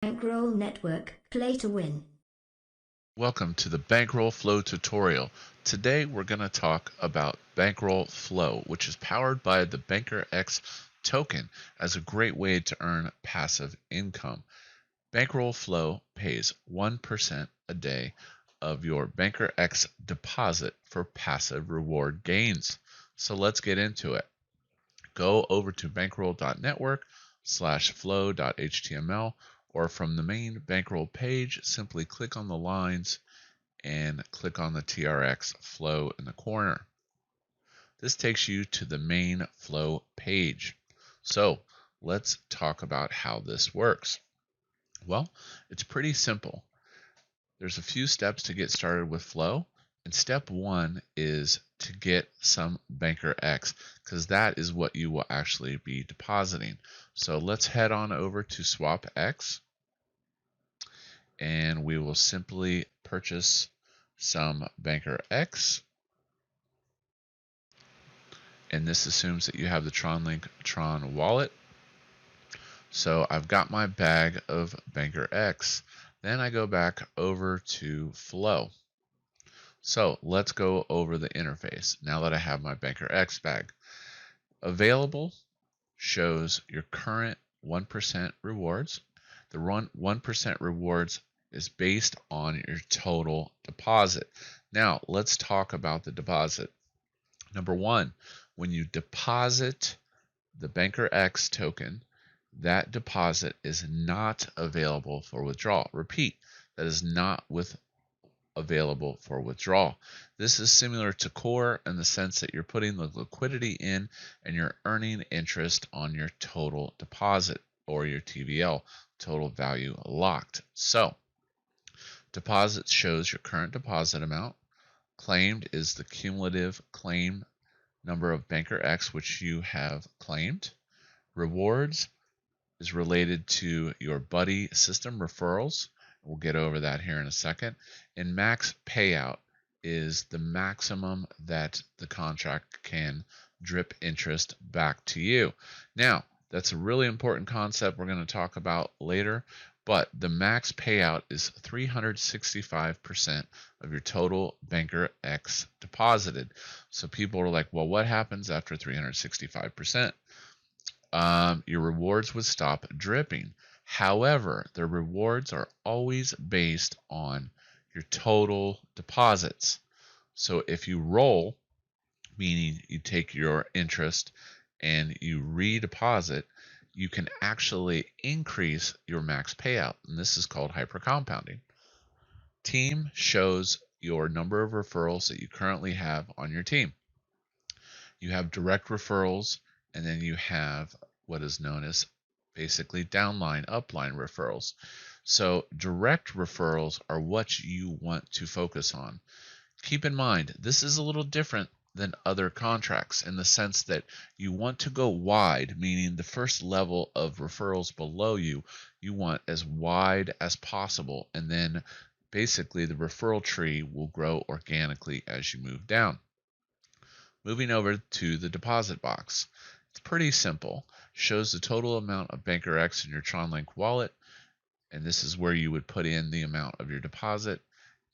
Bankroll Network, play to win. Welcome to the Bankroll Flow tutorial. Today we're going to talk about Bankroll Flow, which is powered by the BankerX token as a great way to earn passive income. Bankroll Flow pays 1% a day of your BankerX deposit for passive reward gains. So let's get into it. Go over to bankroll.network/flow.html, or from the main Bankroll page, simply click on the lines and click on the TRX flow in the corner. This takes you to the main flow page. So let's talk about how this works. Well, it's pretty simple. There's a few steps to get started with Flow, and step one is to get some BankerX, because that is what you will actually be depositing. So let's head on over to SwapX, and we will simply purchase some BankerX. And this assumes that you have the Tron wallet. So I've got my bag of BankerX. Then I go back over to Flow. So let's go over the interface now that I have my BankerX bag. Available shows your current 1% rewards. The 1% rewards is based on your total deposit. Now let's talk about the deposit. Number one, when you deposit the BankerX token, that deposit is not available for withdrawal. Repeat, that is not available for withdrawal. This is similar to Core in the sense that you're putting the liquidity in and you're earning interest on your total deposit, or your TVL, total value locked. So deposit shows your current deposit amount. Claimed is the cumulative claim number of BankerX which you have claimed. Rewards is related to your buddy system referrals. We'll get over that here in a second. And max payout is the maximum that the contract can drip interest back to you. Now, that's a really important concept we're going to talk about later, but the max payout is 365% of your total BankerX deposited. So people are like, well, what happens after 365%? Your rewards would stop dripping. However, the rewards are always based on your total deposits. So if you roll, meaning you take your interest and you redeposit, you can actually increase your max payout, and this is called hypercompounding. Team shows your number of referrals that you currently have on your team. You have direct referrals, and then you have what is known as basically downline, upline referrals. So direct referrals are what you want to focus on. Keep in mind, this is a little different than other contracts in the sense that you want to go wide, meaning the first level of referrals below you want as wide as possible, and then basically the referral tree will grow organically as you move down. Moving over to the deposit box. It's pretty simple. Shows the total amount of BankerX in your TronLink wallet, and this is where you would put in the amount of your deposit,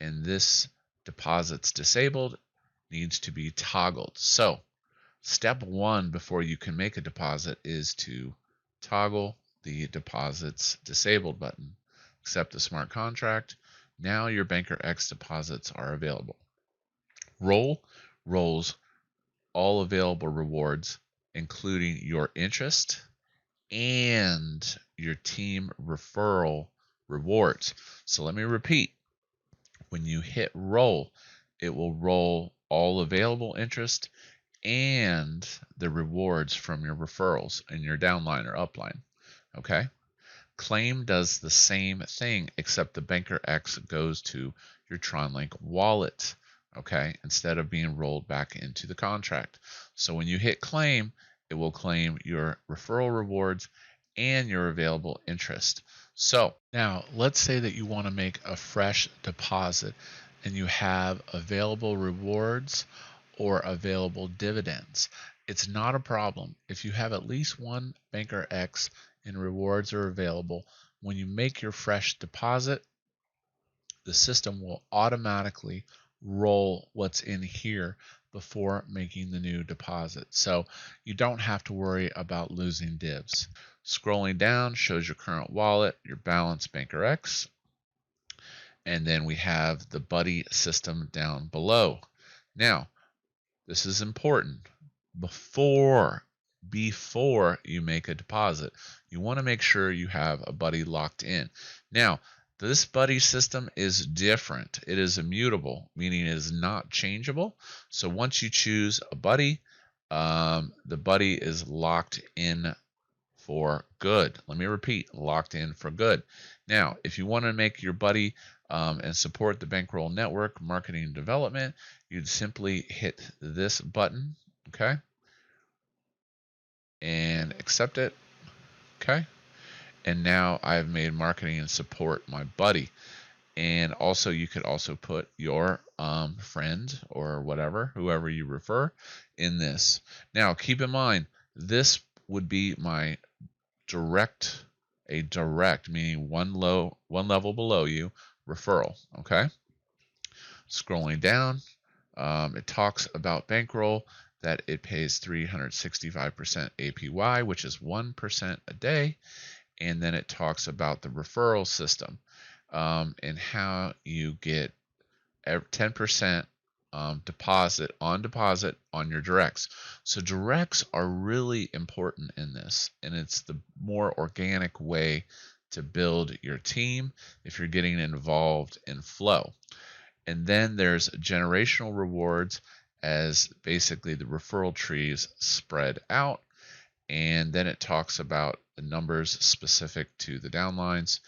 and this deposit's disabled, needs to be toggled. So step one before you can make a deposit is to toggle the deposits disabled button. Accept the smart contract. Now your BankerX deposits are available. Roll rolls all available rewards, including your interest and your team referral rewards. So let me repeat. When you hit roll, it will roll all available interest and the rewards from your referrals in your downline or upline. Okay? Claim does the same thing, except the BankerX goes to your TronLink wallet. Okay, instead of being rolled back into the contract. So when you hit claim, it will claim your referral rewards and your available interest. So now let's say that you want to make a fresh deposit and you have available rewards or available dividends. It's not a problem. If you have at least one BankerX and rewards are available, when you make your fresh deposit, the system will automatically roll what's in here before making the new deposit. So you don't have to worry about losing dibs. Scrolling down shows your current wallet, your balance, Banker X, and then we have the buddy system down below. Now, this is important. Before you make a deposit, you want to make sure you have a buddy locked in. Now, this buddy system is different. It is immutable, meaning it is not changeable. So once you choose a buddy, the buddy is locked in for good. Let me repeat, locked in for good. Now, if you want to make your buddy and support the Bankroll network marketing and development, you'd simply hit this button, okay, and accept it, okay. And now I've made marketing and support my buddy. And also, you could also put your friend or whatever, whoever you refer, in this. Now, keep in mind, this would be my direct, meaning one level below you, referral. Okay. Scrolling down, it talks about Bankroll, that it pays 365% APY, which is 1% a day. And then it talks about the referral system and how you get 10% deposit on your directs. So directs are really important in this, and it's the more organic way to build your team if you're getting involved in Flow. And then there's generational rewards as basically the referral trees spread out. And then it talks about the numbers specific to the downlines.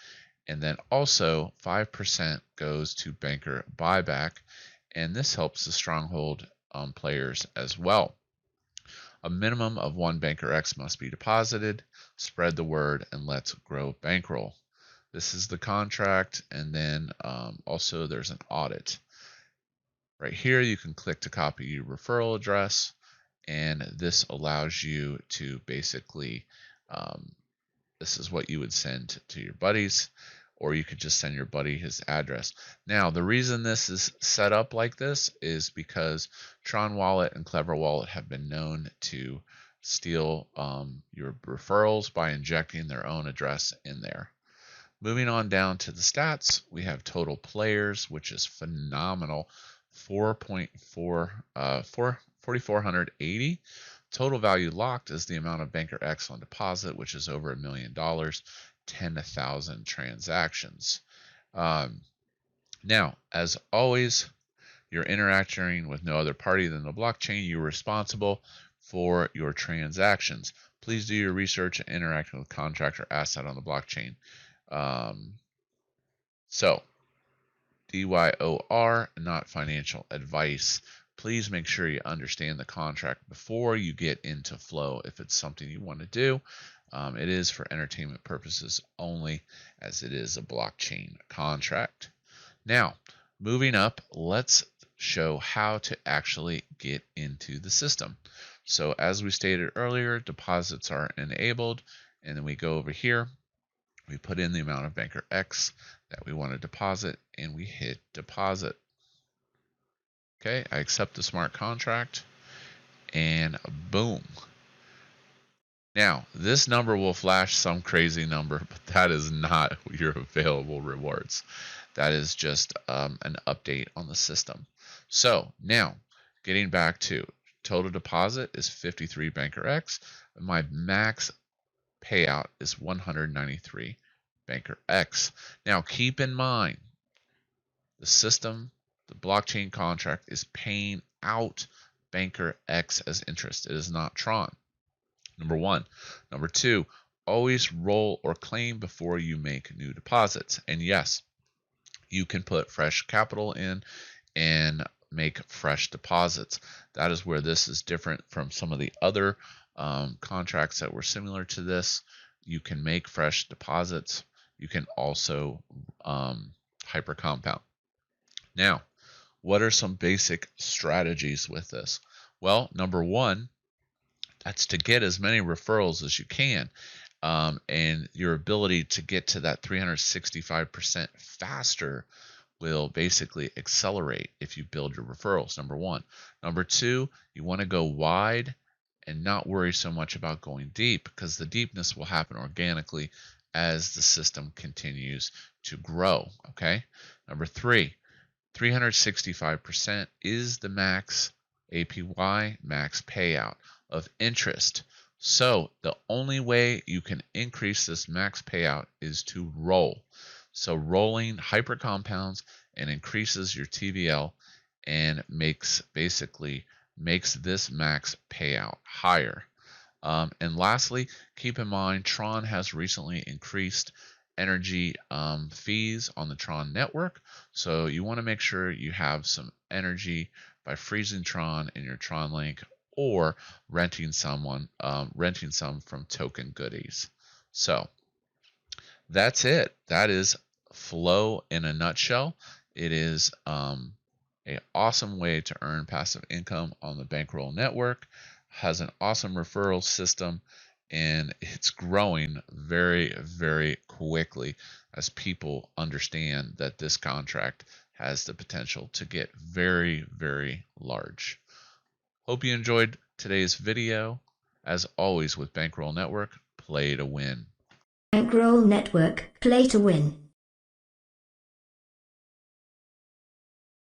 And then also 5% goes to banker buyback. And this helps the stronghold players as well. A minimum of 1 Banker X must be deposited. Spread the word and let's grow Bankroll. This is the contract, and then also there's an audit. Right here you can click to copy your referral address, and this allows you to basically, this is what you would send to your buddies, or you could just send your buddy his address. Now, the reason this is set up like this is because Tron Wallet and Clever Wallet have been known to steal your referrals by injecting their own address in there. Moving on down to the stats, we have total players, which is phenomenal, 4,480. Total value locked is the amount of Banker X on deposit, which is over $1 million, 10,000 transactions. Now, as always, you're interacting with no other party than the blockchain. You're responsible for your transactions. Please do your research and interact with contract or asset on the blockchain. So, DYOR, not financial advice. Please make sure you understand the contract before you get into Flow if it's something you want to do. It is for entertainment purposes only, as it is a blockchain contract. Now, moving up, let's show how to actually get into the system. So as we stated earlier, deposits are enabled, and then we go over here. We put in the amount of Banker X that we want to deposit, and we hit deposit. Okay, I accept the smart contract, and boom. Now, this number will flash some crazy number, but that is not your available rewards. That is just an update on the system. So now, getting back to total deposit is 53 Banker X. My max payout is 193 Banker X. Now, keep in mind, the system, the blockchain contract, is paying out Banker X as interest. It is not Tron. Number one. Number two, always roll or claim before you make new deposits. And yes, you can put fresh capital in and make fresh deposits. That is where this is different from some of the other contracts that were similar to this. You can make fresh deposits. You can also hyper compound. Now, what are some basic strategies with this? Well, number one, that's to get as many referrals as you can. and your ability to get to that 365% faster will basically accelerate if you build your referrals, number one. Number two, you want to go wide and not worry so much about going deep, because the deepness will happen organically as the system continues to grow, okay? Number three, 365% is the max APY, max payout of interest. So the only way you can increase this max payout is to roll. So rolling hyper compounds and increases your TVL and basically makes this max payout higher. And lastly, keep in mind Tron has recently increased energy fees on the Tron network, so you want to make sure you have some energy by freezing Tron in your Tron link or renting some from Token Goodies. So that's it. That is Flow in a nutshell. It is an awesome way to earn passive income on the Bankroll network. Has an awesome referral system, and it's growing very, very quickly as people understand that this contract has the potential to get very, very large. Hope you enjoyed today's video. As always with Bankroll Network, play to win. Bankroll Network, play to win.